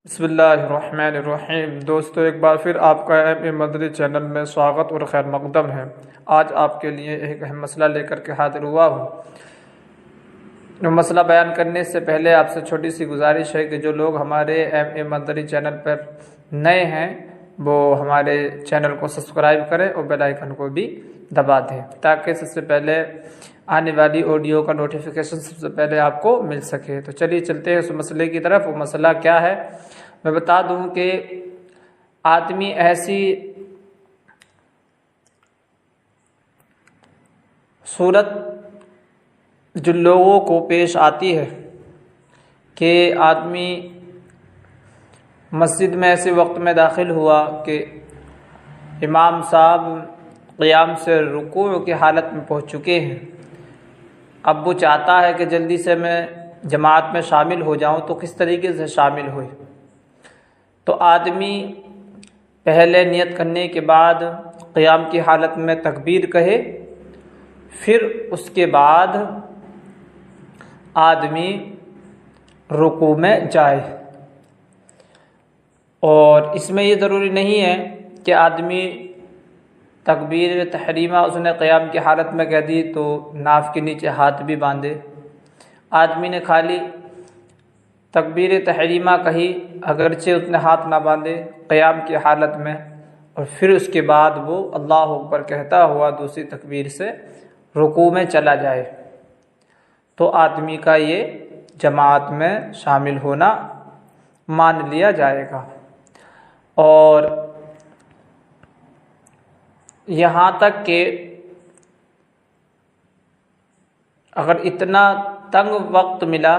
بسم اللہ الرحمن الرحیم۔ دوستو، ایک بار پھر آپ کا مدنی چینل میں سواگت اور خیر مقدم ہے۔ آج آپ کے لیے ایک اہم مسئلہ لے کر کے حاضر ہوا ہوں۔ مسئلہ بیان کرنے سے پہلے آپ سے چھوٹی سی گزارش ہے کہ جو لوگ ہمارے مدنی چینل پر نئے ہیں وہ ہمارے چینل کو سبسکرائب کریں اور بیل آئیکن کو بھی دبا دیں تاکہ سب سے پہلے آنے والی آڈیو کا نوٹیفیکیشن سب سے پہلے آپ کو مل سکے۔ تو چلیے چلتے ہیں اس مسئلے کی طرف۔ وہ مسئلہ کیا ہے میں بتا دوں کہ آدمی ایسی صورت جو لوگوں کو پیش آتی ہے کہ آدمی مسجد میں ایسے وقت میں داخل ہوا کہ امام صاحب قیام سے رکوع کی حالت میں پہنچ چکے ہیں، اب وہ چاہتا ہے کہ جلدی سے میں جماعت میں شامل ہو جاؤں، تو کس طریقے سے شامل ہوئے؟ تو آدمی پہلے نیت کرنے کے بعد قیام کی حالت میں تکبیر کہے، پھر اس کے بعد آدمی رکوع میں جائے۔ اور اس میں یہ ضروری نہیں ہے کہ آدمی تکبیر تحریمہ اس نے قیام کی حالت میں کہہ دی تو ناف کے نیچے ہاتھ بھی باندھے۔ آدمی نے خالی تکبیر تحریمہ کہی، اگرچہ اس نے ہاتھ نہ باندھے قیام کی حالت میں، اور پھر اس کے بعد وہ اللہ اکبر کہتا ہوا دوسری تکبیر سے رکوع میں چلا جائے، تو آدمی کا یہ جماعت میں شامل ہونا مان لیا جائے گا۔ اور یہاں تک کہ اگر اتنا تنگ وقت ملا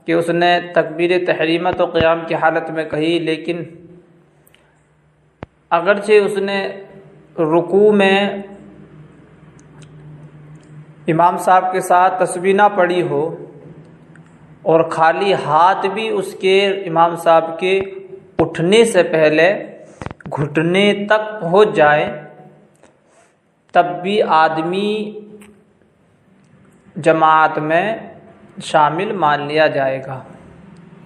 کہ اس نے تکبیر تحریمہ تو قیام کی حالت میں کہی، لیکن اگرچہ اس نے رکوع میں امام صاحب کے ساتھ تسبیح نہ پڑھی ہو اور خالی ہاتھ بھی اس کے امام صاحب کے اٹھنے سے پہلے گھٹنے تک پہنچ جائے، تب بھی آدمی جماعت میں شامل مان لیا جائے گا۔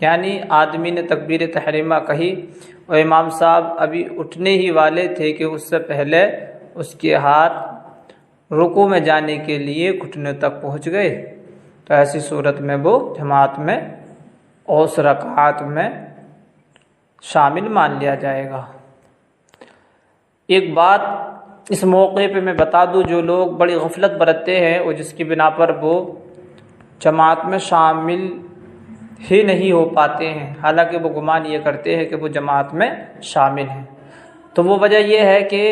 یعنی آدمی نے تکبیر تحریمہ کہی اور امام صاحب ابھی اٹھنے ہی والے تھے کہ اس سے پہلے اس کے ہاتھ رکوع میں جانے کے لیے گھٹنے تک پہنچ گئے، تو ایسی صورت میں وہ جماعت میں اوس رکعات میں شامل مان لیا جائے گا۔ ایک بات اس موقع پہ میں بتا دوں، جو لوگ بڑی غفلت برتتے ہیں اور جس کی بنا پر وہ جماعت میں شامل ہی نہیں ہو پاتے ہیں، حالانکہ وہ گمان یہ کرتے ہیں کہ وہ جماعت میں شامل ہیں، تو وہ وجہ یہ ہے کہ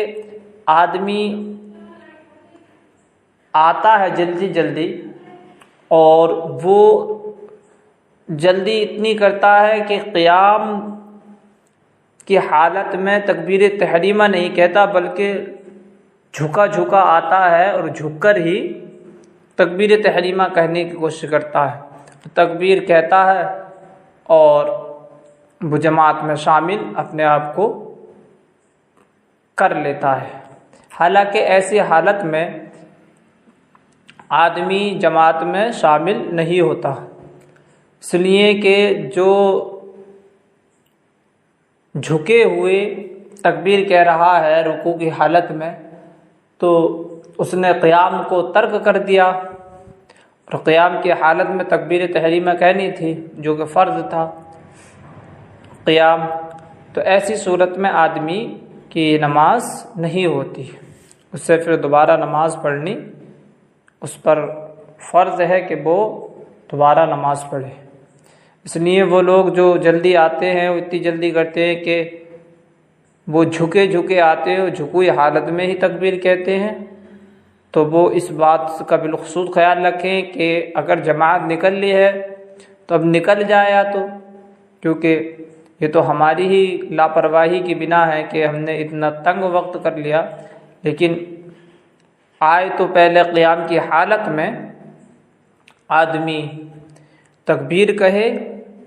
آدمی آتا ہے جلدی اور وہ جلدی اتنی کرتا ہے کہ قیام کی حالت میں تکبیر تحریمہ نہیں کہتا بلکہ جھکا آتا ہے اور جھک کر ہی تکبیر تحریمہ کہنے کی کوشش کرتا ہے، تکبیر کہتا ہے اور وہ جماعت میں شامل اپنے آپ کو کر لیتا ہے۔ حالانکہ ایسی حالت میں آدمی جماعت میں شامل نہیں ہوتا، اس لیے کہ جو جھکے ہوئے تکبیر کہہ رہا ہے رکوع کی حالت میں، تو اس نے قیام کو ترک کر دیا، اور قیام کی حالت میں تکبیر تحریمہ کہنی تھی جو کہ فرض تھا قیام، تو ایسی صورت میں آدمی کی نماز نہیں ہوتی، اس سے پھر دوبارہ نماز پڑھنی اس پر فرض ہے کہ وہ دوبارہ نماز پڑھے۔ اس لیے وہ لوگ جو جلدی آتے ہیں وہ اتنی جلدی کرتے ہیں کہ وہ جھکے آتے ہیں اور جھکی حالت میں ہی تکبیر کہتے ہیں، تو وہ اس بات کا بالخصوص خیال رکھیں کہ اگر جماعت نکل لی ہے تو اب نکل جائے، تو کیونکہ یہ تو ہماری ہی لاپرواہی کی بنا ہے کہ ہم نے اتنا تنگ وقت کر لیا، لیکن آئے تو پہلے قیام کی حالت میں آدمی تکبیر کہے،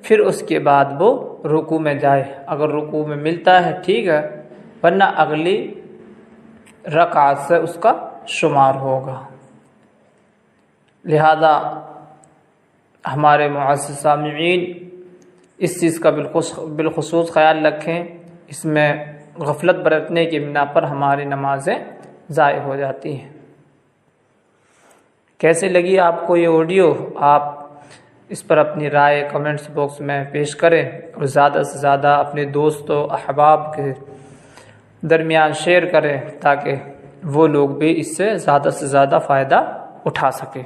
پھر اس کے بعد وہ رکوع میں جائے، اگر رکوع میں ملتا ہے ٹھیک ہے، ورنہ اگلی رکعت سے اس کا شمار ہوگا۔ لہذا ہمارے معزز سامعین، اس چیز کا بالخصوص خیال رکھیں، اس میں غفلت برتنے کی بنا پر ہماری نمازیں ضائع ہو جاتی ہیں۔ کیسے لگی آپ کو یہ آڈیو؟ آپ اس پر اپنی رائے کمنٹس باکس میں پیش کریں اور زیادہ سے زیادہ اپنے دوستوں احباب کے درمیان شیئر کریں تاکہ وہ لوگ بھی اس سے زیادہ فائدہ اٹھا سکیں۔